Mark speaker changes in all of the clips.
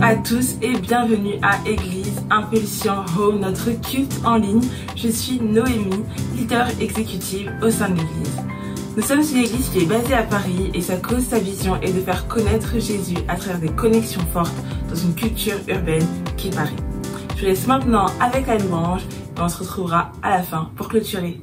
Speaker 1: à tous et bienvenue à Église Impulsion Home, notre culte en ligne. Je suis Noémie, leader exécutive au sein de l'Église. Nous sommes une église qui est basée à Paris et sa cause, sa vision est de faire connaître Jésus à travers des connexions fortes dans une culture urbaine qui est Paris. Je vous laisse maintenant avec la louange et on se retrouvera à la fin pour clôturer.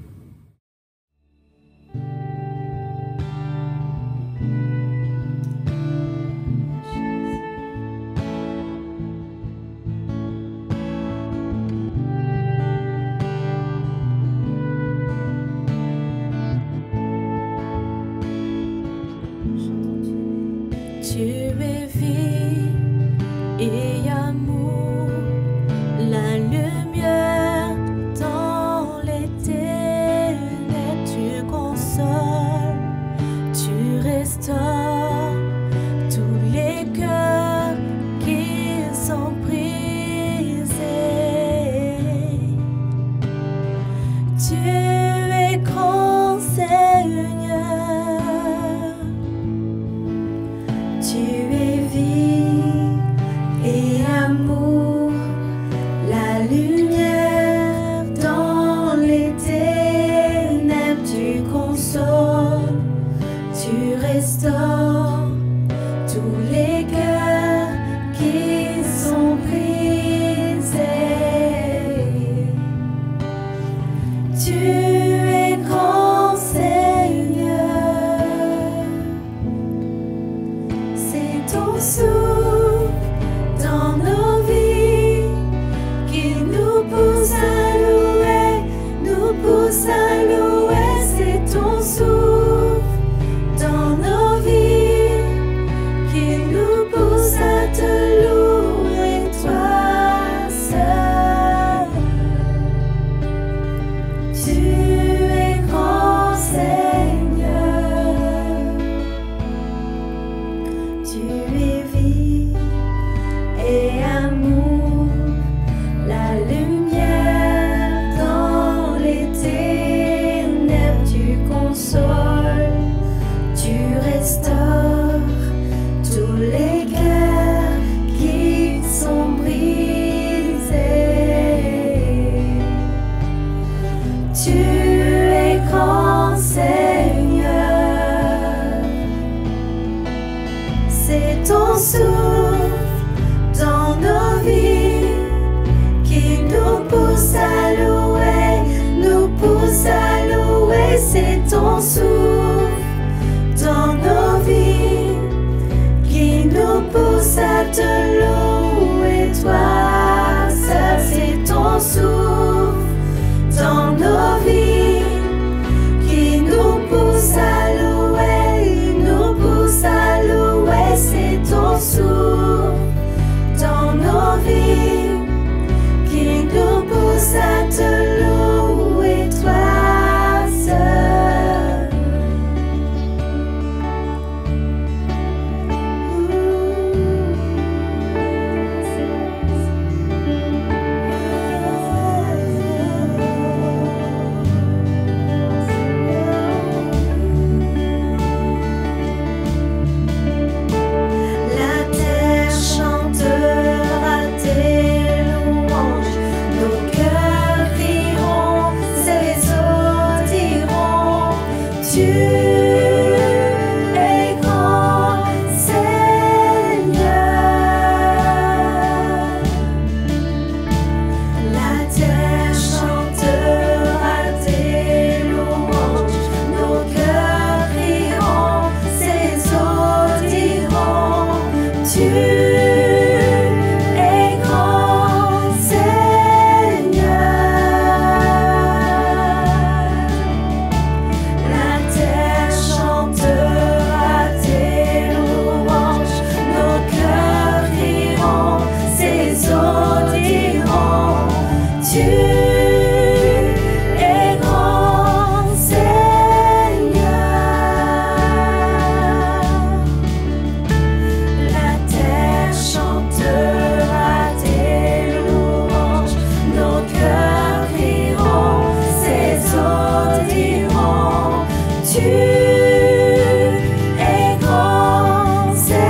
Speaker 2: Tu es vie et amour, la lumière dans les ténèbres, tu consoles, tu restaures tous les cœurs qui sont brisés. Tu es grand Seigneur. Tu es vie et amour, la lumière dans les ténèbres, tu consoles, tu restaures tous les cœurs qui sont brisés. Tu es grand Seigneur. C'est ton souffle dans nos vies qui nous pousse à louer, nous pousse à louer. C'est ton souffle dans nos vies qui nous pousse à te louer, toi seul. Tu es grand Seigneur. Tu es vie et amour, la lumière dans les ténèbres, tu consoles, tu restaures tous les cœurs qui sont brisés. Tu es grand Seigneur. C'est ton souffle dans nos vies qui nous pousse à louer, nous pousse à louer. C'est ton souffle dans nos vies qui nous pousse à te louer, toi seul. C'est ton souffle dans nos vies qui nous pousse à louer, nous pousse à louer. C'est ton souffle dans nos vies qui nous pousse à te louer, toi seul. La terre chantera tes louanges, nos cœurs crieront, ces eaux diront, tu es grand Seigneur. La terre chantera tes louanges, nos cœurs crieront, ces eaux diront, tu es grand Seigneur. La terre chantera tes louanges, nos cœurs crieront, ces eaux diront, tu es grand Seigneur. La terre chantera tes louanges, nos cœurs crieront, ces eaux diront, tu es grand Seigneur.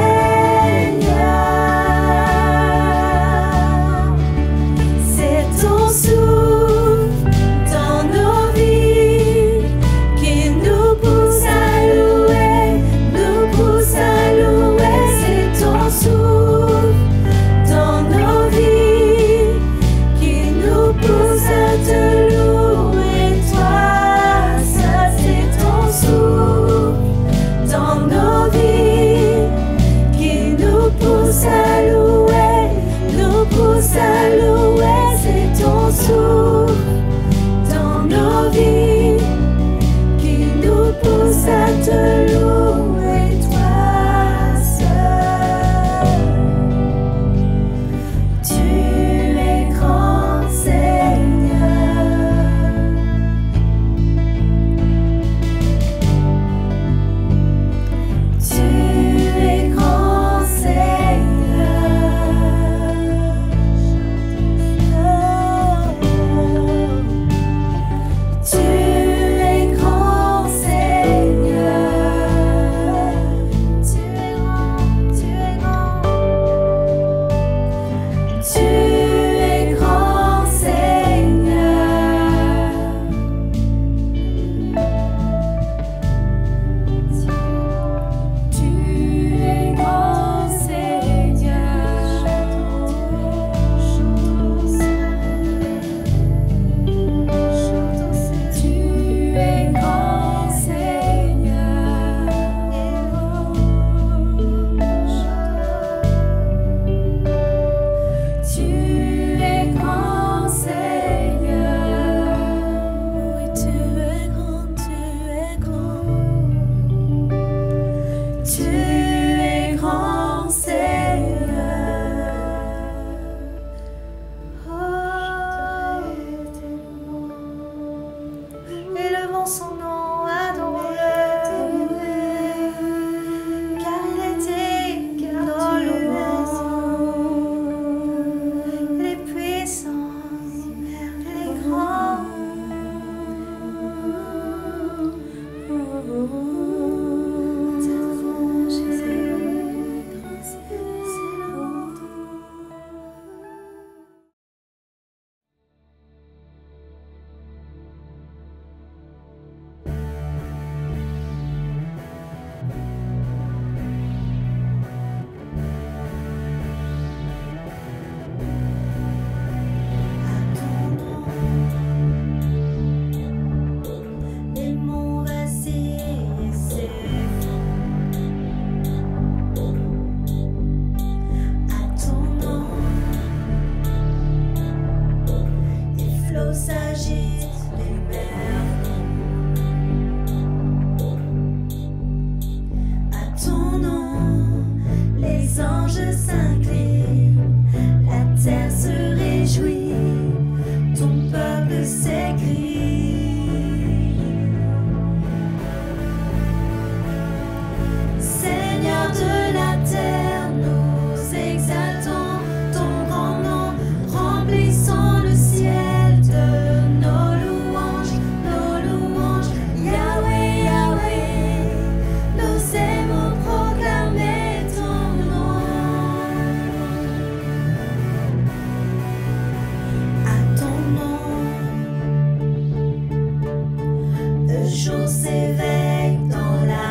Speaker 2: l'évêque dans la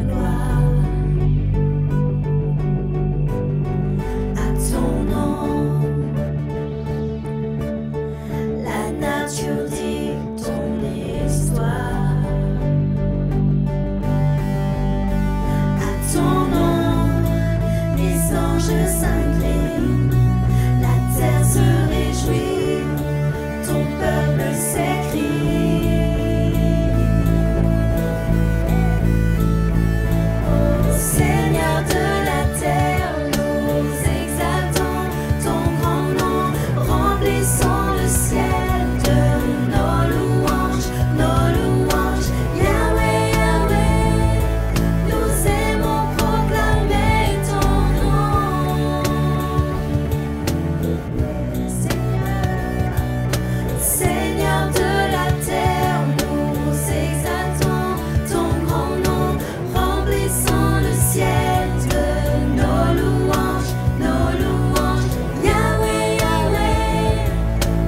Speaker 2: gloire. À ton nom, la nature dit ton histoire. À ton nom, les anges s'inclinent, la terre se réjouit, ton peuple s'écrie. Seigneur de la terre, nous exaltons ton grand nom, remplissons le ciel de nos louanges, Yahweh, Yahweh, nous aimons proclamer ton nom. Seigneur de la terre, nous exaltons ton grand nom, remplissons le ciel de nos louanges, Yahweh, Yahweh,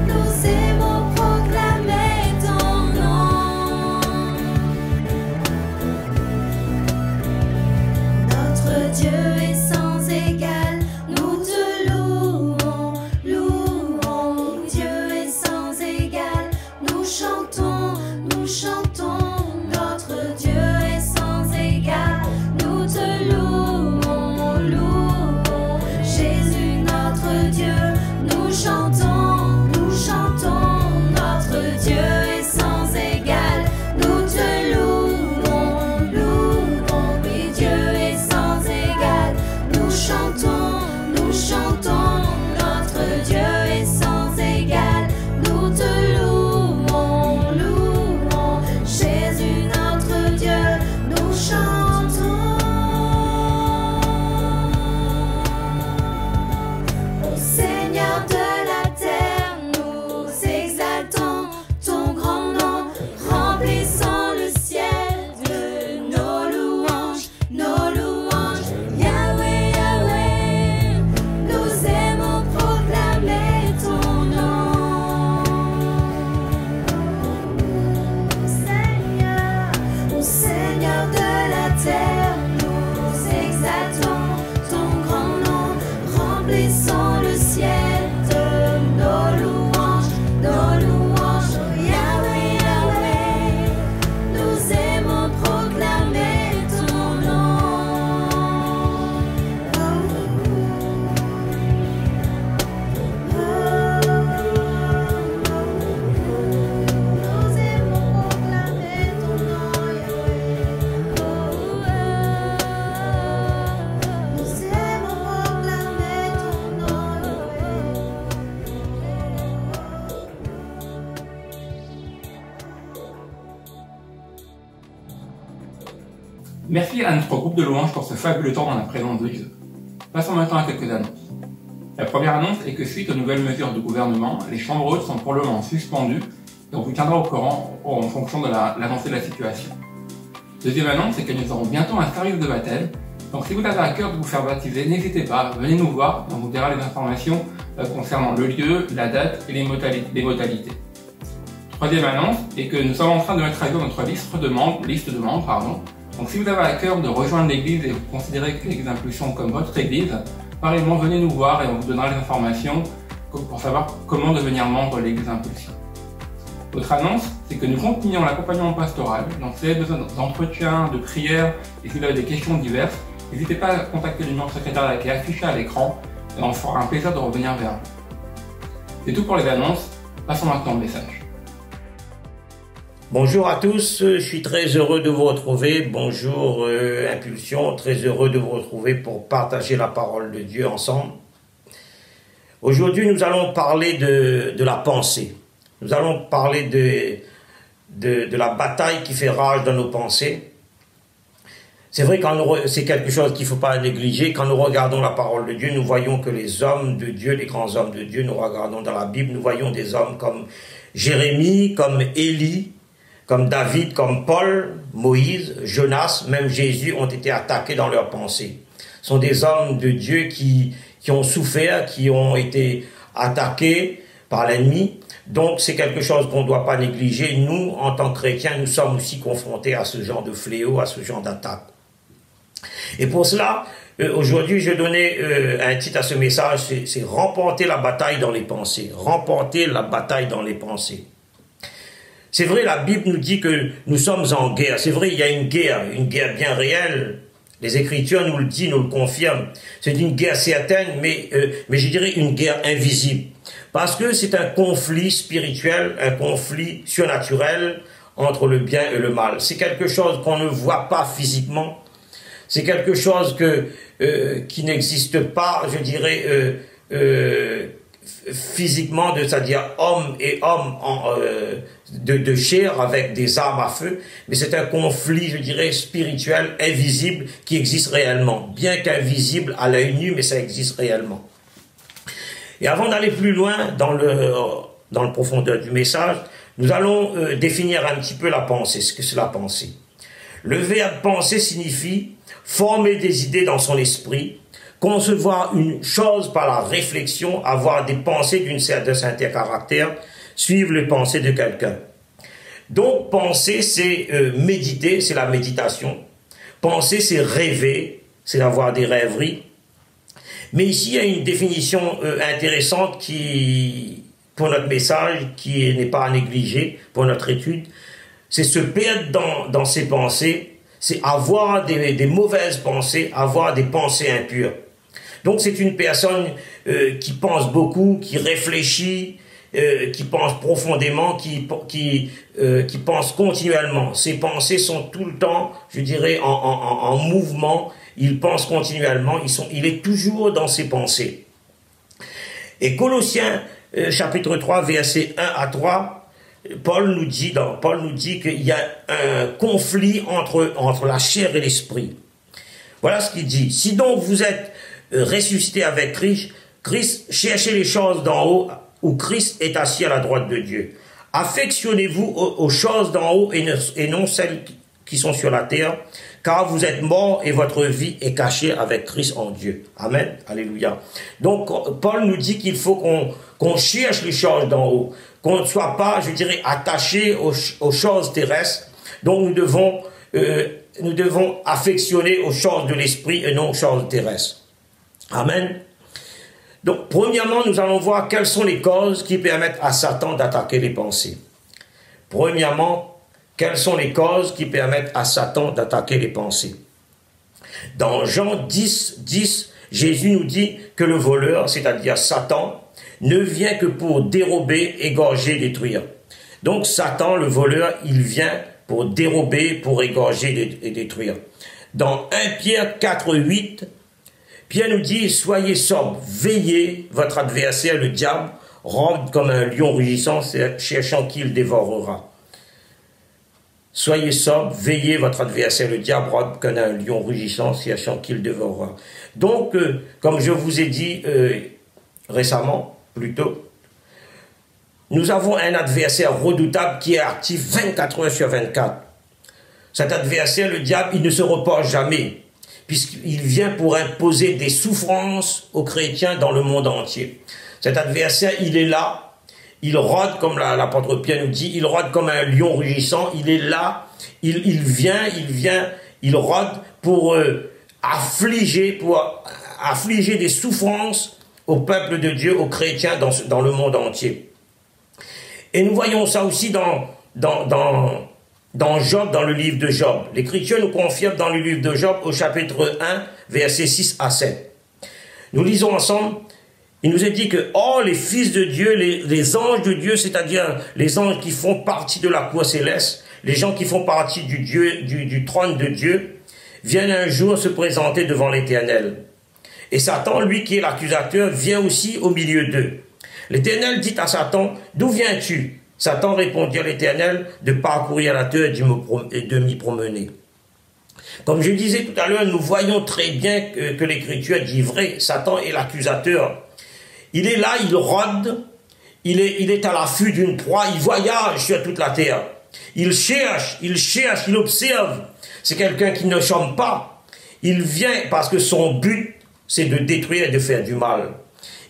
Speaker 2: nous aimons proclamer ton nom. Notre Dieu est sans égal, nous te louons, Dieu est sans égal, nous chantons, notre Dieu est sans égal, nous te louons, Jésus notre Dieu, nous chantons, notre Dieu est sans égal, nous te louons, oui Dieu est sans égal, nous chantons, notre Dieu est sans égal, nous te louons, Jésus notre Dieu, nous chantons. Ô Seigneur de la terre, nous exaltons ton grand nom, remplissons le ciel de nos louanges, Yahweh, Yahweh, nous aimons proclamer ton nom. Ô Seigneur de la terre, nous exaltons ton grand nom, remplissons le ciel de nos louanges, Yahweh, Yahweh, nous aimons proclamer ton nom. Nous aimons proclamer ton nom, nous aimons proclamer ton nom,
Speaker 3: Merci à notre groupe de louanges pour ce fabuleux temps dans la présence de Dieu. Passons maintenant à quelques annonces. La première annonce est que suite aux nouvelles mesures du gouvernement, les chambres hautes sont pour le moment suspendues et on vous tiendra au courant en fonction de l'avancée de la situation. Deuxième annonce, c'est que nous aurons bientôt un service de baptême. Donc si vous avez à cœur de vous faire baptiser, n'hésitez pas, venez nous voir, on vous dira les informations concernant le lieu, la date et les modalités. Troisième annonce est que nous sommes en train de mettre à jour notre liste de membres. Donc si vous avez à cœur de rejoindre l'église et vous considérez que l'église Impulsion comme votre église, pareillement venez nous voir et on vous donnera les informations pour savoir comment devenir membre de l'église Impulsion. Autre annonce, c'est que nous continuons l'accompagnement pastoral. Donc si vous avez besoin d'entretien, de prières et si vous avez des questions diverses, n'hésitez pas à contacter le numéro de secrétariat qui est affiché à l'écran et on fera un plaisir de revenir vers vous. C'est tout pour les annonces, passons maintenant au message.
Speaker 4: Bonjour à tous, je suis très heureux de vous retrouver. Bonjour Impulsion, très heureux de vous retrouver pour partager la parole de Dieu ensemble. Aujourd'hui, nous allons parler de la pensée. Nous allons parler de la bataille qui fait rage dans nos pensées. C'est vrai que c'est quelque chose qu'il ne faut pas négliger. Quand nous regardons la parole de Dieu, nous voyons que les hommes de Dieu, les grands hommes de Dieu, nous regardons dans la Bible, nous voyons des hommes comme Jérémie, comme Élie, comme David, comme Paul, Moïse, Jonas, même Jésus ont été attaqués dans leurs pensées. Ce sont des hommes de Dieu qui ont souffert, qui ont été attaqués par l'ennemi. Donc c'est quelque chose qu'on ne doit pas négliger. Nous, en tant que chrétiens, nous sommes aussi confrontés à ce genre de fléau, à ce genre d'attaque. Et pour cela, aujourd'hui, je donnais un titre à ce message, c'est « Remporter la bataille dans les pensées ». Remporter la bataille dans les pensées. C'est vrai, la Bible nous dit que nous sommes en guerre. C'est vrai, il y a une guerre bien réelle. Les Écritures nous le disent, nous le confirment. C'est une guerre certaine, mais je dirais une guerre invisible. Parce que c'est un conflit spirituel, un conflit surnaturel entre le bien et le mal. C'est quelque chose qu'on ne voit pas physiquement. C'est quelque chose qui n'existe pas, je dirais, physiquement, c'est-à-dire homme et homme de chair avec des armes à feu, mais c'est un conflit, je dirais, spirituel, invisible, qui existe réellement. Bien qu'invisible à l'œil nu, mais ça existe réellement. Et avant d'aller plus loin dans le profondeur du message, nous allons définir un petit peu la pensée, ce que c'est la pensée. Le verbe penser signifie former des idées dans son esprit, concevoir une chose par la réflexion, avoir des pensées d'un certain caractère, suivre les pensées de quelqu'un. Donc, penser, c'est méditer, c'est la méditation. Penser, c'est rêver, c'est avoir des rêveries. Mais ici, il y a une définition intéressante pour notre message, qui n'est pas à négliger pour notre étude. C'est se perdre dans ses pensées, c'est avoir des mauvaises pensées, avoir des pensées impures. Donc c'est une personne qui pense beaucoup, qui réfléchit, qui pense profondément, qui pense continuellement. Ses pensées sont tout le temps, je dirais, en mouvement. Il pense continuellement, il est toujours dans ses pensées. Et Colossiens chapitre 3, versets 1 à 3, Paul nous dit qu'il y a un conflit entre la chair et l'esprit. Voilà ce qu'il dit. Si donc vous êtes ressuscité avec Christ, cherchez les choses d'en haut où Christ est assis à la droite de Dieu. Affectionnez-vous aux choses d'en haut et non celles qui sont sur la terre, car vous êtes morts et votre vie est cachée avec Christ en Dieu. Amen. Alléluia. Donc, Paul nous dit qu'il faut qu'on cherche les choses d'en haut, qu'on ne soit pas, je dirais, attaché aux choses terrestres. Donc, nous devons affectionner aux choses de l'esprit et non aux choses terrestres. Amen. Donc, premièrement, nous allons voir quelles sont les causes qui permettent à Satan d'attaquer les pensées. Premièrement, quelles sont les causes qui permettent à Satan d'attaquer les pensées? Dans Jean 10, Jésus nous dit que le voleur, c'est-à-dire Satan, ne vient que pour dérober, égorger, détruire. Donc Satan, le voleur, il vient pour dérober, pour égorger et détruire. Dans 1 Pierre 4:8, Pierre nous dit « Soyez sobres, veillez, votre adversaire, le diable, rôde comme un lion rugissant, cherchant qui le dévorera. » Soyez sobres, veillez, votre adversaire, le diable, rôde comme un lion rugissant, cherchant qui le dévorera. Donc, comme je vous ai dit récemment, plutôt, nous avons un adversaire redoutable qui est actif 24 heures sur 24. Cet adversaire, le diable, il ne se repose jamais, puisqu'il vient pour imposer des souffrances aux chrétiens dans le monde entier. Cet adversaire, il est là. Il rôde, comme l'apôtre Pierre nous dit, il rôde comme un lion rugissant, il est là, il rôde pour affliger des souffrances au peuple de Dieu, aux chrétiens dans le monde entier. Et nous voyons ça aussi dans Job, dans le livre de Job. L'Écriture nous confirme dans le livre de Job, au chapitre 1, versets 6 à 7. Nous lisons ensemble. Il nous est dit que, oh, les fils de Dieu, les anges de Dieu, c'est-à-dire les anges qui font partie de la cour céleste, les gens qui font partie du trône de Dieu, viennent un jour se présenter devant l'Éternel. Et Satan, lui qui est l'accusateur, vient aussi au milieu d'eux. L'Éternel dit à Satan, « D'où viens-tu » Satan répondit à l'Éternel, « De parcourir la terre et de m'y promener. » Comme je disais tout à l'heure, nous voyons très bien que l'Écriture dit vrai, Satan est l'accusateur. Il est là, il rôde, il est à l'affût d'une proie, il voyage sur toute la terre. Il cherche, il observe. C'est quelqu'un qui ne chôme pas. Il vient parce que son but, c'est de détruire et de faire du mal.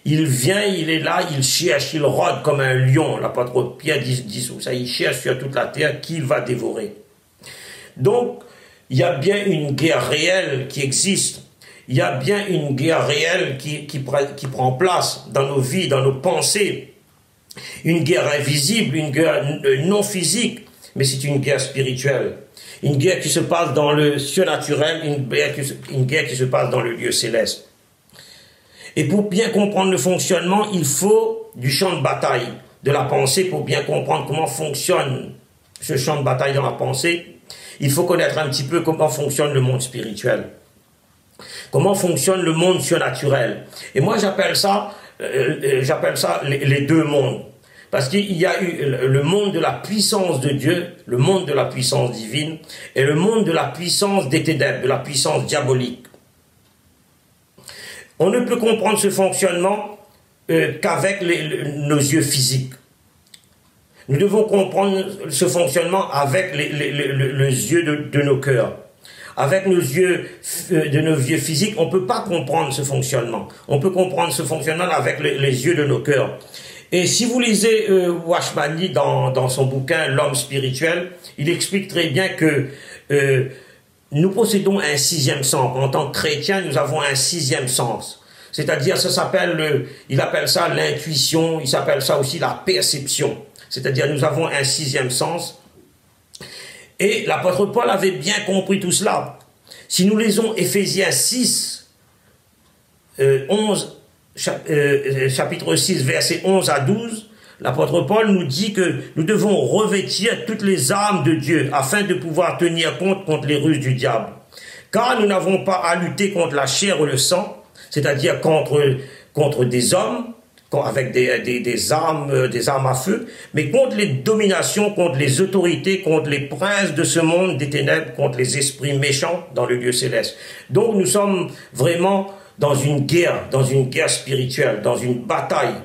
Speaker 4: il vient, il est là, il cherche, il rôde comme un lion. L'apôtre Pierre dit ça, il cherche sur toute la terre qui il va dévorer. Donc, il y a bien une guerre réelle qui existe. Il y a bien une guerre réelle qui prend place dans nos vies, dans nos pensées. Une guerre invisible, une guerre non physique, mais c'est une guerre spirituelle. Une guerre qui se passe dans le surnaturel, une guerre qui se passe dans le lieu céleste. Et pour bien comprendre le fonctionnement, il faut du champ de bataille de la pensée pour bien comprendre comment fonctionne ce champ de bataille dans la pensée. Il faut connaître un petit peu comment fonctionne le monde spirituel. Comment fonctionne le monde surnaturel. Et moi, j'appelle ça les deux mondes. Parce qu'il y a eu le monde de la puissance de Dieu, le monde de la puissance divine, et le monde de la puissance des ténèbres, de la puissance diabolique. On ne peut comprendre ce fonctionnement qu'avec nos yeux physiques. Nous devons comprendre ce fonctionnement avec les yeux de nos cœurs. Avec nos yeux physiques, on ne peut pas comprendre ce fonctionnement. On peut comprendre ce fonctionnement avec les yeux de nos cœurs. Et si vous lisez Watchman Nee dans son bouquin « L'homme spirituel », il explique très bien que nous possédons un sixième sens. En tant que chrétiens, nous avons un sixième sens. C'est-à-dire, il appelle ça l'intuition, il s'appelle ça aussi la perception. C'est-à-dire, nous avons un sixième sens. Et l'apôtre Paul avait bien compris tout cela. Si nous lisons Éphésiens 6, 11, chapitre 6, versets 11 à 12, l'apôtre Paul nous dit que nous devons revêtir toutes les armes de Dieu afin de pouvoir tenir compte contre les ruses du diable. Car nous n'avons pas à lutter contre la chair et le sang, c'est-à-dire contre des hommes, avec des armes à feu, mais contre les dominations, contre les autorités, contre les princes de ce monde des ténèbres, contre les esprits méchants dans le lieu céleste. Donc nous sommes vraiment dans une guerre spirituelle, dans une bataille.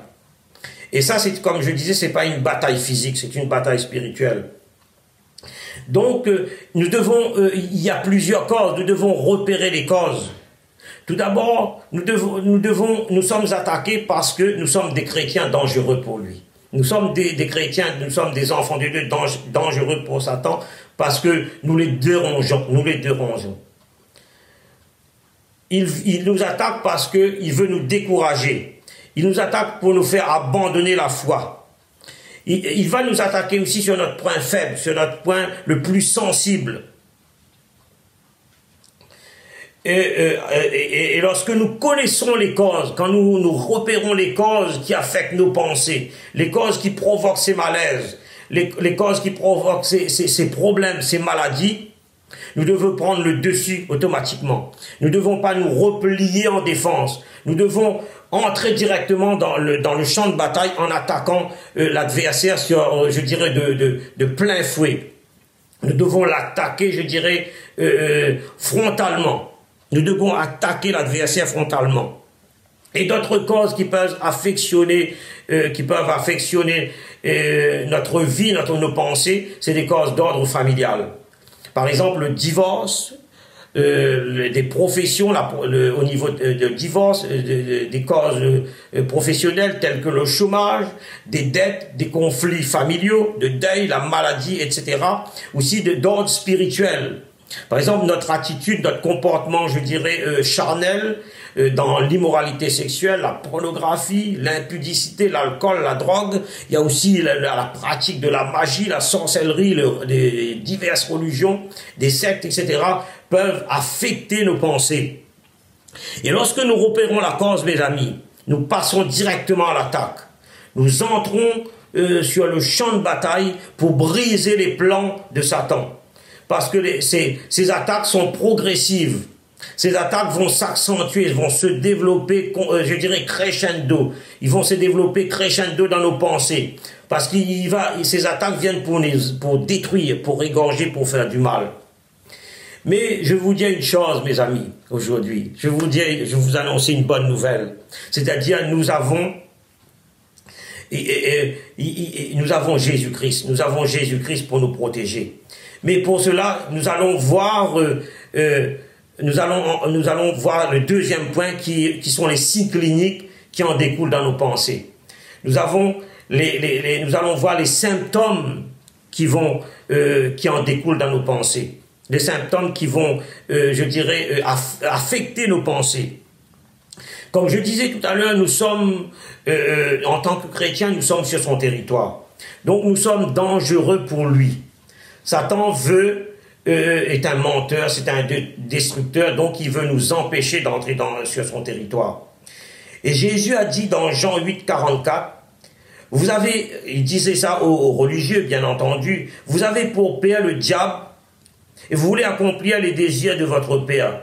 Speaker 4: Et ça, c'est comme je disais, c'est pas une bataille physique, c'est une bataille spirituelle. Donc il y a plusieurs causes, nous devons repérer les causes. Tout d'abord, nous sommes attaqués parce que nous sommes des chrétiens dangereux pour lui. Nous sommes des chrétiens, nous sommes des enfants de Dieu dangereux pour Satan parce que nous les dérangeons. Il nous attaque parce qu'il veut nous décourager. Il nous attaque pour nous faire abandonner la foi. Il va nous attaquer aussi sur notre point faible, sur notre point le plus sensible. Et lorsque nous connaissons les causes, quand nous repérons les causes qui affectent nos pensées, les causes qui provoquent ces malaises, les causes qui provoquent ces problèmes, ces maladies, nous devons prendre le dessus automatiquement. Nous ne devons pas nous replier en défense. Nous devons entrer directement dans le champ de bataille en attaquant l'adversaire sur, je dirais, de plein fouet. Nous devons l'attaquer, je dirais, frontalement. Nous devons attaquer l'adversaire frontalement. Et d'autres causes qui peuvent affectionner notre vie, nos pensées, c'est des causes d'ordre familial. Par exemple, le divorce, des professions, au niveau de divorce, des causes professionnelles telles que le chômage, des dettes, des conflits familiaux, de deuil, la maladie, etc. Aussi d'ordre spirituel. Par exemple, notre attitude, notre comportement, je dirais, charnel, dans l'immoralité sexuelle, la pornographie, l'impudicité, l'alcool, la drogue. Il y a aussi la pratique de la magie, la sorcellerie, les diverses religions, des sectes, etc. peuvent affecter nos pensées. Et lorsque nous repérons la cause, mes amis, nous passons directement à l'attaque. Nous entrons sur le champ de bataille pour briser les plans de Satan. Parce que ces attaques sont progressives. Ces attaques vont s'accentuer, vont se développer, je dirais, crescendo. Ils vont se développer crescendo dans nos pensées. Parce que ces attaques viennent pour détruire, pour égorger, pour faire du mal. Mais je vous dis une chose, mes amis, aujourd'hui. Je vous annonce une bonne nouvelle. C'est-à-dire, nous avons Jésus-Christ. Nous avons Jésus-Christ pour nous protéger. Mais pour cela, nous allons voir le deuxième point qui sont les signes cliniques qui en découlent dans nos pensées. Nous allons voir les symptômes qui en découlent dans nos pensées. Les symptômes qui vont, affecter nos pensées. Comme je disais tout à l'heure, nous sommes, en tant que chrétiens, nous sommes sur son territoire. Donc nous sommes dangereux pour lui. Satan est un menteur, c'est un destructeur, donc il veut nous empêcher d'entrer sur son territoire. Et Jésus a dit dans Jean 8, 44, il disait ça aux religieux, bien entendu, vous avez pour père le diable, et vous voulez accomplir les désirs de votre père.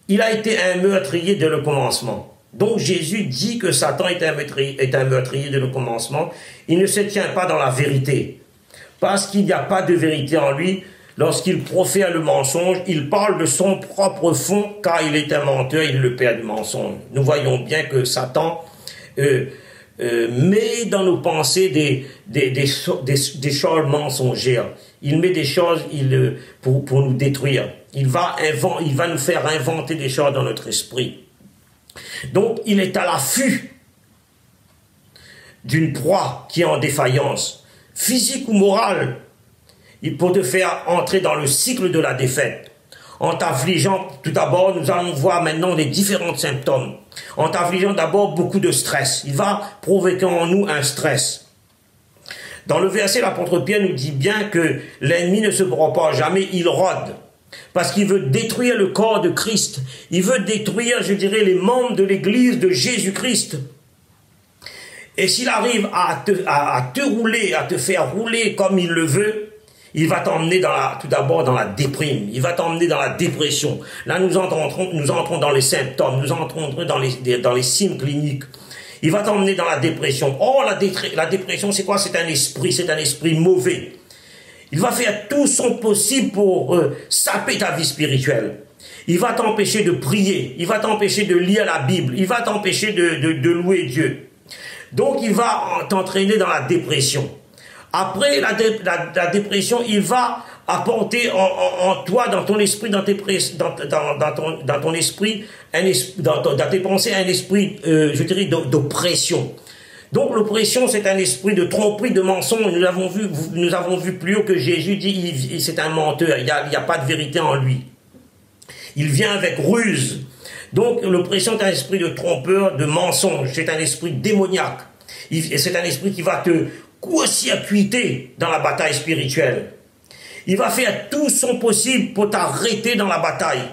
Speaker 4: Il a été un meurtrier dès le commencement. Donc Jésus dit que Satan est un meurtrier dès le commencement. Il ne se tient pas dans la vérité. Parce qu'il n'y a pas de vérité en lui. Lorsqu'il profère le mensonge, il parle de son propre fond, car il est un menteur, il est le père du mensonge. Nous voyons bien que Satan met dans nos pensées des choses mensongères. Il met des choses pour nous détruire. Il va nous faire inventer des choses dans notre esprit. Donc, il est à l'affût d'une proie qui est en défaillance, physique ou morale, pour te faire entrer dans le cycle de la défaite. En t'affligeant, tout d'abord, nous allons voir maintenant les différents symptômes. En t'affligeant d'abord beaucoup de stress. Il va provoquer en nous un stress. Dans le verset, l'apôtre Pierre nous dit bien que l'ennemi ne se propage jamais, il rôde. Parce qu'il veut détruire le corps de Christ. Il veut détruire, les membres de l'église de Jésus-Christ. Et s'il arrive à te rouler, à te faire rouler comme il le veut, il va t'emmener tout d'abord dans la déprime. Il va t'emmener dans la dépression. Là, nous entrons dans les symptômes. Nous entrons dans les signes cliniques. Il va t'emmener dans la dépression. Oh, la dépression, c'est quoi? C'est un esprit mauvais. Il va faire tout son possible pour saper ta vie spirituelle. Il va t'empêcher de prier. Il va t'empêcher de lire la Bible. Il va t'empêcher de louer Dieu. Donc, il va t'entraîner dans la dépression. Après la dépression, il va apporter en toi, dans ton esprit, dans tes pensées, un esprit, d'oppression. Donc l'oppression, c'est un esprit de tromperie, de mensonge. Nous avons vu plus haut que Jésus dit, c'est un menteur, il n'y a pas de vérité en lui. Il vient avec ruse. Donc l'oppression est un esprit de trompeur, de mensonge, c'est un esprit démoniaque. C'est un esprit qui va te court-circuiter dans la bataille spirituelle. Il va faire tout son possible pour t'arrêter dans la bataille.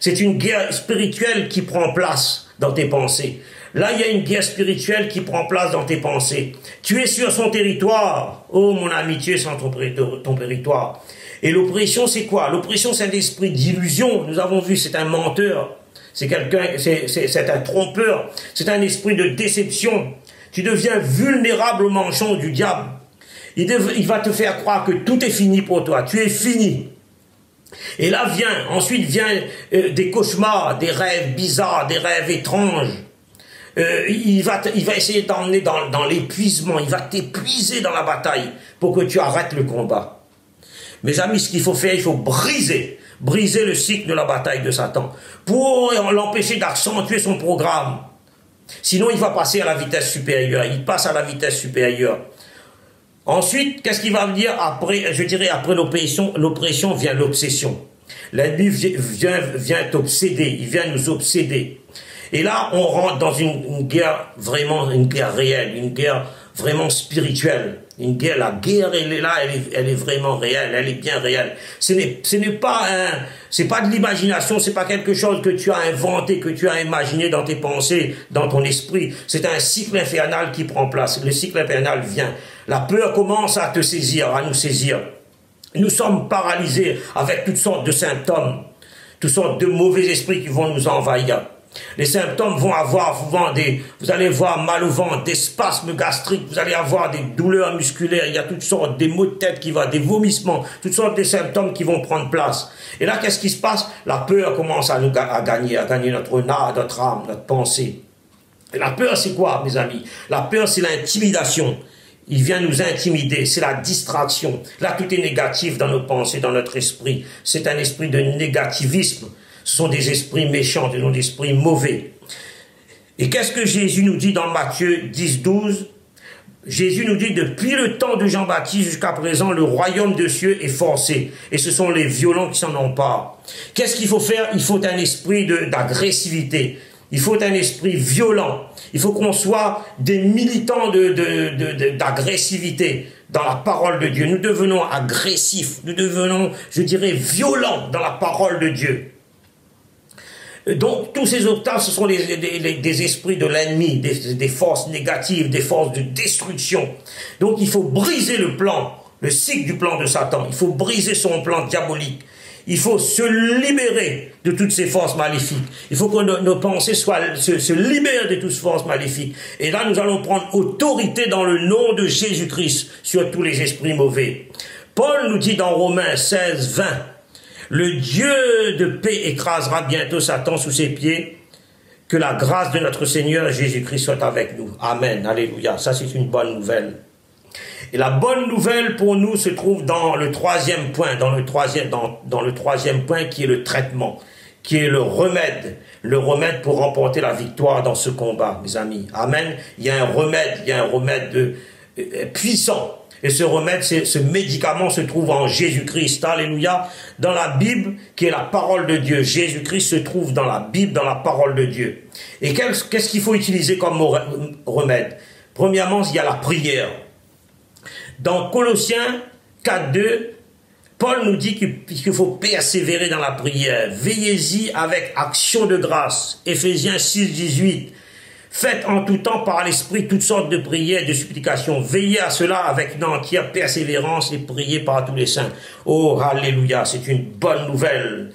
Speaker 4: C'est une guerre spirituelle qui prend place dans tes pensées. Là, il y a une guerre spirituelle qui prend place dans tes pensées. Tu es sur son territoire. Oh, mon ami, tu es sur ton territoire. Et l'oppression, c'est quoi? L'oppression, c'est un esprit d'illusion. Nous avons vu, c'est un menteur. C'est un trompeur. C'est un esprit de déception. Tu deviens vulnérable au mensonge du diable. Il va te faire croire que tout est fini pour toi. Tu es fini. Et là ensuite vient des cauchemars, des rêves bizarres, des rêves étranges. Il va essayer de t'emmener dans l'épuisement. Il va t'épuiser dans la bataille pour que tu arrêtes le combat. Mes amis, ce qu'il faut faire, il faut briser le cycle de la bataille de Satan pour l'empêcher d'accentuer son programme. Sinon, il va passer à la vitesse supérieure. Il passe à la vitesse supérieure. Ensuite, qu'est-ce qui va venir après? Après l'oppression vient l'obsession. L'ennemi vient t'obséder. Il vient nous obséder. Et là, on rentre dans une guerre réelle, une guerre vraiment spirituelle. La guerre, elle est là, elle est vraiment réelle, elle est bien réelle. C'est pas de l'imagination, c'est pas quelque chose que tu as inventé, que tu as imaginé dans tes pensées, dans ton esprit. C'est un cycle infernal qui prend place. Le cycle infernal vient. La peur commence à nous saisir. Nous sommes paralysés avec toutes sortes de symptômes, toutes sortes de mauvais esprits qui vont nous envahir. Les symptômes vont avoir souvent vous allez voir mal au ventre, des spasmes gastriques, vous allez avoir des douleurs musculaires, il y a toutes sortes, des maux de tête des vomissements, toutes sortes de symptômes qui vont prendre place. Et là, qu'est-ce qui se passe? La peur commence à gagner notre âme, notre pensée. Et la peur, c'est quoi, mes amis? La peur, c'est l'intimidation. Il vient nous intimider, c'est la distraction. Là, tout est négatif dans nos pensées, dans notre esprit. C'est un esprit de négativisme. Ce sont des esprits méchants, ce sont des esprits mauvais. Et qu'est-ce que Jésus nous dit dans Matthieu 10, 12? Jésus nous dit, depuis le temps de Jean-Baptiste jusqu'à présent, le royaume de cieux est forcé. Et ce sont les violents qui s'en emparent. Qu'est-ce qu'il faut faire? Il faut un esprit d'agressivité. Il faut un esprit violent. Il faut qu'on soit des militants d'agressivité dans la parole de Dieu. Nous devenons agressifs. Nous devenons, je dirais, violents dans la parole de Dieu. Donc, tous ces octaves, ce sont des esprits de l'ennemi, des forces négatives, des forces de destruction. Donc, il faut briser le plan, le cycle du plan de Satan. Il faut briser son plan diabolique. Il faut se libérer de toutes ces forces maléfiques. Il faut que nos pensées se libèrent de toutes ces forces maléfiques. Et là, nous allons prendre autorité dans le nom de Jésus-Christ sur tous les esprits mauvais. Paul nous dit dans Romains 16, 20, le Dieu de paix écrasera bientôt Satan sous ses pieds. Que la grâce de notre Seigneur Jésus-Christ soit avec nous. Amen. Alléluia. Ça, c'est une bonne nouvelle. Et la bonne nouvelle pour nous se trouve dans le troisième point, dans le troisième point qui est le traitement, qui est le remède pour remporter la victoire dans ce combat, mes amis. Amen. Il y a un remède puissant. Et ce remède, ce médicament se trouve en Jésus-Christ. Alléluia. Dans la Bible, qui est la parole de Dieu. Jésus-Christ se trouve dans la Bible, dans la parole de Dieu. Et qu'est-ce qu'il faut utiliser comme remède? Premièrement, il y a la prière. Dans Colossiens 4.2, Paul nous dit qu'il faut persévérer dans la prière. Veillez-y avec action de grâce. Éphésiens 6.18. Faites en tout temps par l'Esprit toutes sortes de prières et de supplications. Veillez à cela avec une entière persévérance et priez par tous les saints. Oh, alléluia, c'est une bonne nouvelle.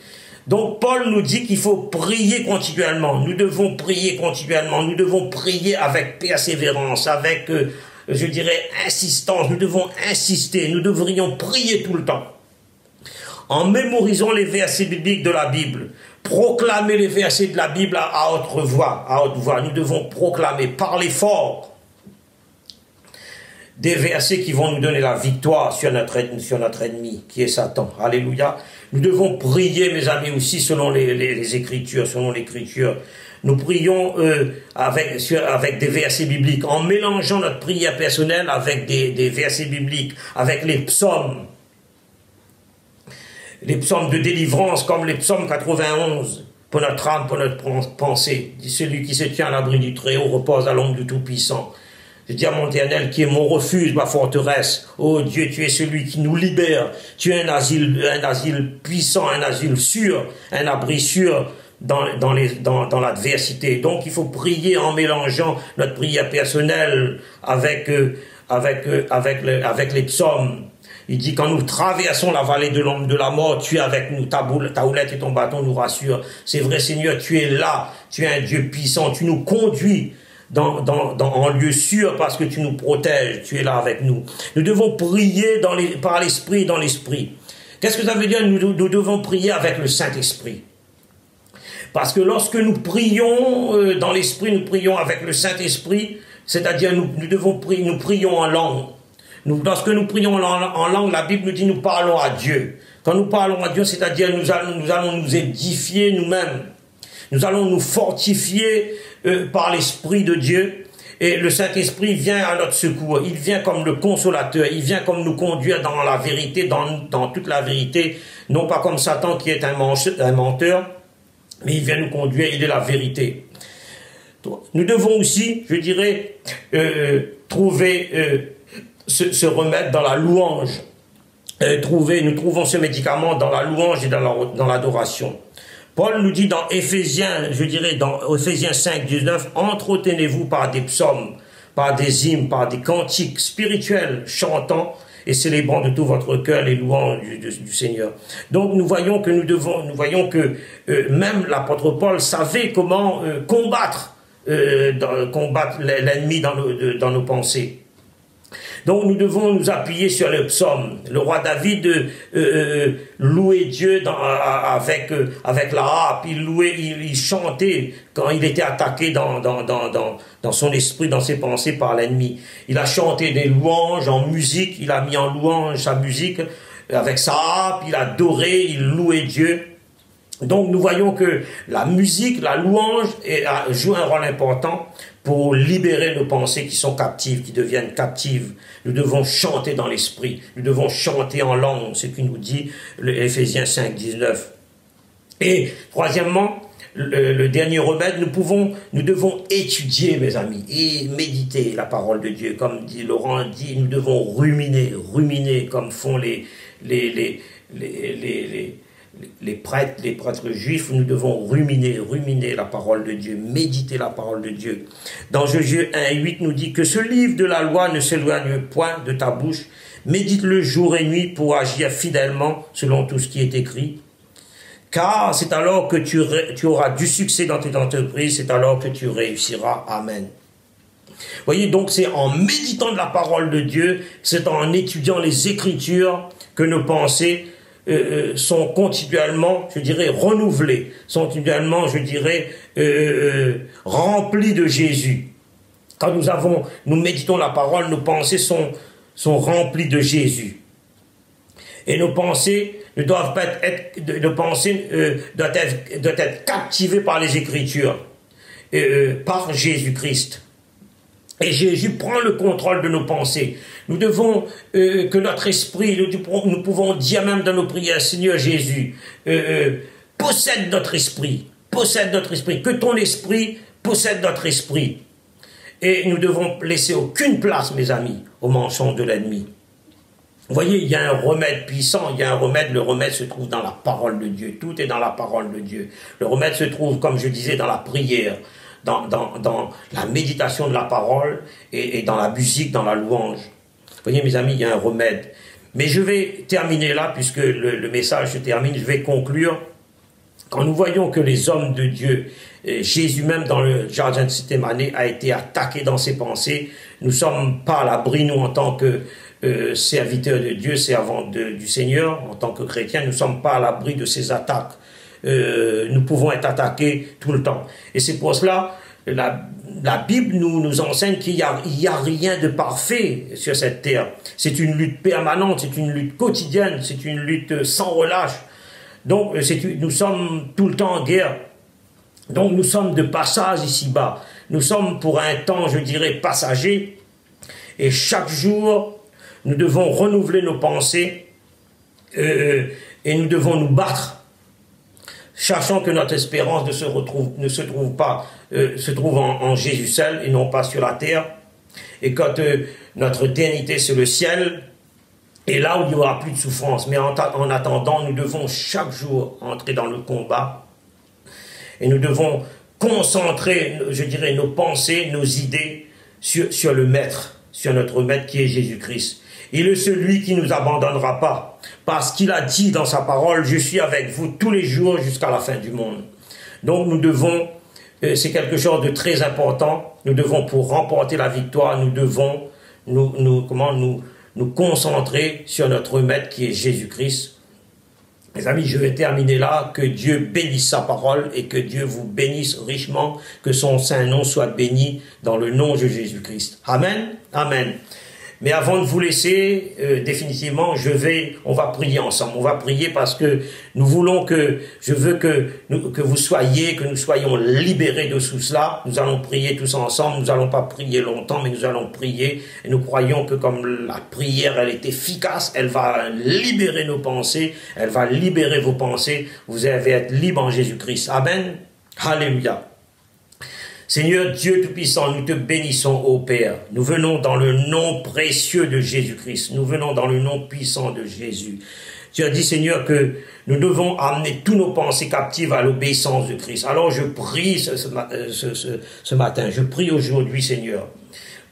Speaker 4: Donc Paul nous dit qu'il faut prier continuellement. Nous devons prier continuellement. Nous devons prier avec persévérance, avec, je dirais, insistance. Nous devons insister. Nous devrions prier tout le temps. En mémorisant les versets bibliques de la Bible, proclamer les versets de la Bible à haute voix, Nous devons proclamer, parler fort des versets qui vont nous donner la victoire sur notre ennemi, qui est Satan. Alléluia. Nous devons prier, mes amis, aussi selon les Écritures, selon l'Écriture. Nous prions avec des versets bibliques, en mélangeant notre prière personnelle avec des versets bibliques, avec les psaumes. Les psaumes de délivrance comme les psaumes 91 pour notre âme, pour notre pensée. Celui qui se tient à l'abri du Très-Haut repose à l'ombre du Tout-Puissant. Je dis à mon Éternel qui est mon refuge, ma forteresse. Oh Dieu, tu es celui qui nous libère. Tu es un asile puissant, un asile sûr, un abri sûr dans l'adversité. Donc il faut prier en mélangeant notre prière personnelle avec les psaumes. Il dit, quand nous traversons la vallée de l'ombre de la mort, tu es avec nous, ta houlette et ton bâton nous rassurent. C'est vrai, Seigneur, tu es là, tu es un Dieu puissant, tu nous conduis en lieu sûr parce que tu nous protèges, tu es là avec nous. Nous devons prier par l'Esprit et dans l'Esprit. Qu'est-ce que ça veut dire? Nous devons prier avec le Saint-Esprit. Parce que lorsque nous prions dans l'Esprit, nous prions avec le Saint-Esprit, c'est-à-dire nous prions en langue. Lorsque nous prions en langue, la Bible nous dit nous parlons à Dieu. Quand nous parlons à Dieu, c'est-à-dire nous allons nous édifier nous-mêmes. Nous allons nous fortifier par l'Esprit de Dieu. Et le Saint-Esprit vient à notre secours. Il vient comme le consolateur. Il vient comme nous conduire dans la vérité, dans toute la vérité. Non pas comme Satan qui est un menteur, mais il vient nous conduire, il est la vérité. Nous devons aussi, je dirais, trouver... se remettre dans la louange. Nous trouvons ce médicament dans la louange et dans l'adoration. Paul nous dit dans Éphésiens, dans Éphésiens 5, 19, entretenez-vous par des psaumes, par des hymnes, par des cantiques spirituels, chantant et célébrant de tout votre cœur les louanges du Seigneur. Donc nous voyons que même l'apôtre Paul savait comment combattre l'ennemi dans nos pensées. Donc nous devons nous appuyer sur le psaume. Le roi David louait Dieu avec la harpe. Il chantait quand il était attaqué dans son esprit, dans ses pensées par l'ennemi. Il a chanté des louanges en musique. Il a mis en louange sa musique avec sa harpe. Il adorait, il louait Dieu. Donc nous voyons que la musique, la louange joue un rôle important pour libérer nos pensées qui sont captives, qui deviennent captives. Nous devons chanter dans l'esprit, nous devons chanter en langue, ce qui nous dit Éphésiens 5, 19. Et troisièmement, le dernier remède, nous devons étudier, mes amis, et méditer la parole de Dieu. Comme dit Laurent dit, nous devons ruminer comme font les prêtres juifs. Nous devons ruminer la parole de Dieu, méditer la parole de Dieu. Dans Josué 1:8 nous dit que ce livre de la loi ne s'éloigne point de ta bouche, médite-le jour et nuit pour agir fidèlement selon tout ce qui est écrit. Car c'est alors que tu auras du succès dans tes entreprises, c'est alors que tu réussiras. Amen. Vous voyez, donc c'est en méditant de la parole de Dieu, c'est en étudiant les Écritures que nos pensées sont continuellement, je dirais, renouvelées, sont continuellement, je dirais, remplies de Jésus. Quand nous méditons la parole, nos pensées sont remplies de Jésus. Et nos pensées doivent être captivées par les Écritures, par Jésus-Christ. Et Jésus prend le contrôle de nos pensées. Nous devons, que notre esprit, nous pouvons dire même dans nos prières, Seigneur Jésus, possède notre esprit, que ton esprit possède notre esprit. Et nous devons laisser aucune place, mes amis, aux mensonges de l'ennemi. Vous voyez, il y a un remède puissant, le remède se trouve dans la parole de Dieu, tout est dans la parole de Dieu. Le remède se trouve, comme je disais, dans la prière, dans la méditation de la parole et dans la musique, dans la louange. Vous voyez, mes amis, il y a un remède. Mais je vais terminer là, puisque le message se termine, je vais conclure. Quand nous voyons que les hommes de Dieu, Jésus même dans le jardin de Gethsémani a été attaqué dans ses pensées, nous ne sommes pas à l'abri, nous, en tant que serviteurs de Dieu, servants du Seigneur, en tant que chrétiens, nous ne sommes pas à l'abri de ces attaques. Nous pouvons être attaqués tout le temps. Et c'est pour cela, la Bible nous enseigne qu'il n'y a rien de parfait sur cette terre. C'est une lutte permanente, c'est une lutte quotidienne, c'est une lutte sans relâche. Donc, nous sommes tout le temps en guerre. Donc, nous sommes de passage ici-bas. Nous sommes pour un temps, je dirais, passager. Et chaque jour, nous devons renouveler nos pensées et nous devons nous battre, sachant que notre espérance se trouve en Jésus seul et non pas sur la terre. Et quand notre éternité c'est le ciel, et là où il n'y aura plus de souffrance. Mais en attendant, nous devons chaque jour entrer dans le combat et nous devons concentrer, je dirais, nos pensées, nos idées sur le Maître, sur notre Maître qui est Jésus-Christ. Il est celui qui ne nous abandonnera pas, parce qu'il a dit dans sa parole, je suis avec vous tous les jours jusqu'à la fin du monde. Donc nous devons, c'est quelque chose de très important, nous devons pour remporter la victoire, nous devons nous concentrer sur notre Maître qui est Jésus-Christ. Mes amis, je vais terminer là, que Dieu bénisse sa parole et que Dieu vous bénisse richement, que son saint nom soit béni dans le nom de Jésus-Christ. Amen, amen. Mais avant de vous laisser, définitivement, on va prier ensemble. On va prier parce que je veux que nous soyons libérés de tout cela. Nous allons prier tous ensemble. Nous n'allons pas prier longtemps, mais nous allons prier. Et nous croyons que comme la prière, elle est efficace, elle va libérer nos pensées. Elle va libérer vos pensées. Vous allez être libre en Jésus-Christ. Amen. Alléluia. Seigneur Dieu Tout-Puissant, nous te bénissons, ô Père. Nous venons dans le nom précieux de Jésus-Christ. Nous venons dans le nom puissant de Jésus. Tu as dit, Seigneur, que nous devons amener tous nos pensées captives à l'obéissance de Christ. Alors je prie ce matin, je prie aujourd'hui, Seigneur,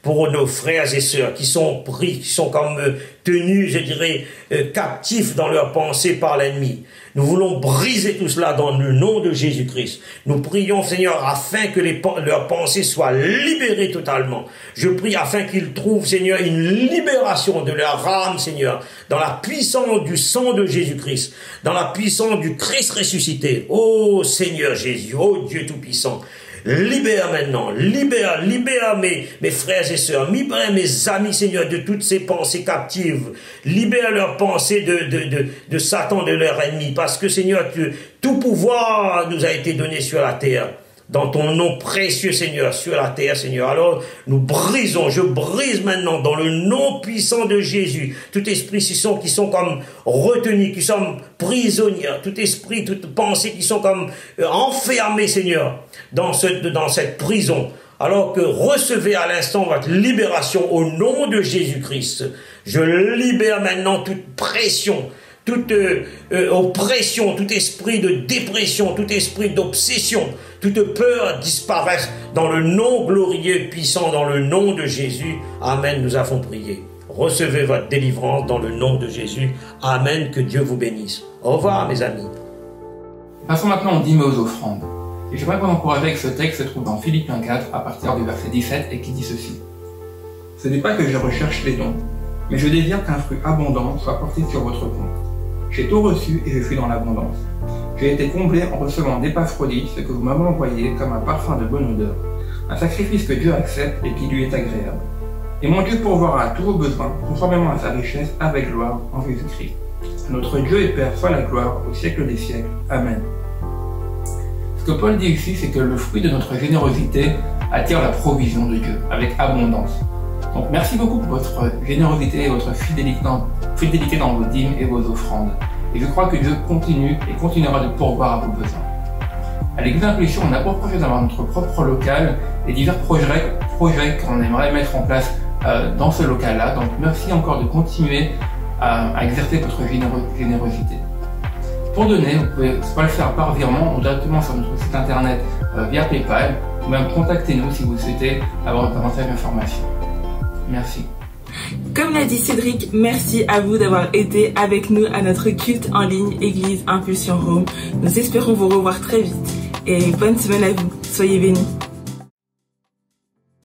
Speaker 4: pour nos frères et sœurs qui sont pris, qui sont comme tenus, je dirais, captifs dans leurs pensées par l'ennemi. Nous voulons briser tout cela dans le nom de Jésus-Christ. Nous prions, Seigneur, afin que leurs pensées soient libérées totalement. Je prie afin qu'ils trouvent, Seigneur, une libération de leur âme, Seigneur, dans la puissance du sang de Jésus-Christ, dans la puissance du Christ ressuscité. Ô Seigneur Jésus, ô Dieu Tout-Puissant, Libère maintenant, libère mes frères et sœurs, libère mes amis, Seigneur, de toutes ces pensées captives. Libère leurs pensées de Satan, de leur ennemi. Parce que, Seigneur, tout pouvoir nous a été donné sur la terre. Dans ton nom précieux, Seigneur, sur la terre, Seigneur. Alors, nous brisons, je brise maintenant, dans le nom puissant de Jésus, tout esprit qui sont comme retenus, qui sont prisonniers, tout esprit, toute pensée qui sont comme enfermés, Seigneur, dans cette prison. Alors que recevez à l'instant votre libération au nom de Jésus-Christ. Je libère maintenant toute pression, toute oppression, tout esprit de dépression, tout esprit d'obsession, toute peur disparaisse dans le nom glorieux, puissant, dans le nom de Jésus. Amen, nous avons prié. Recevez votre délivrance dans le nom de Jésus. Amen, que Dieu vous bénisse. Au revoir, mes amis.
Speaker 3: Passons maintenant aux dîmes et aux offrandes. Et j'aimerais vous encourager avec ce texte qui se trouve dans Philippiens 4 à partir du verset 17 et qui dit ceci. Ce n'est pas que je recherche les dons, mais je désire qu'un fruit abondant soit porté sur votre compte. J'ai tout reçu et je suis dans l'abondance. J'ai été comblé en recevant d'Épaphrodite ce que vous m'avez envoyé comme un parfum de bonne odeur, un sacrifice que Dieu accepte et qui lui est agréable. Et mon Dieu pourvoira à tous vos besoins, conformément à sa richesse, avec gloire en Jésus-Christ. Notre Dieu et Père soit la gloire au siècle des siècles. Amen. Ce que Paul dit ici, c'est que le fruit de notre générosité attire la provision de Dieu, avec abondance. Donc merci beaucoup pour votre générosité et votre fidélité dans vos dîmes et vos offrandes. Et je crois que Dieu continue et continuera de pourvoir à vos besoins. À l'Église Impulsion, on a pour projet d'avoir notre propre local et divers projets qu'on aimerait mettre en place dans ce local-là. Donc merci encore de continuer à exercer votre générosité. Pour donner, vous pouvez soit le faire par virement ou directement sur notre site internet via PayPal, ou même contactez-nous si vous souhaitez avoir davantage d'informations. Merci.
Speaker 1: Comme l'a dit Cédric, merci à vous d'avoir été avec nous à notre culte en ligne Église Impulsion Home. Nous espérons vous revoir très vite et bonne semaine à vous. Soyez bénis.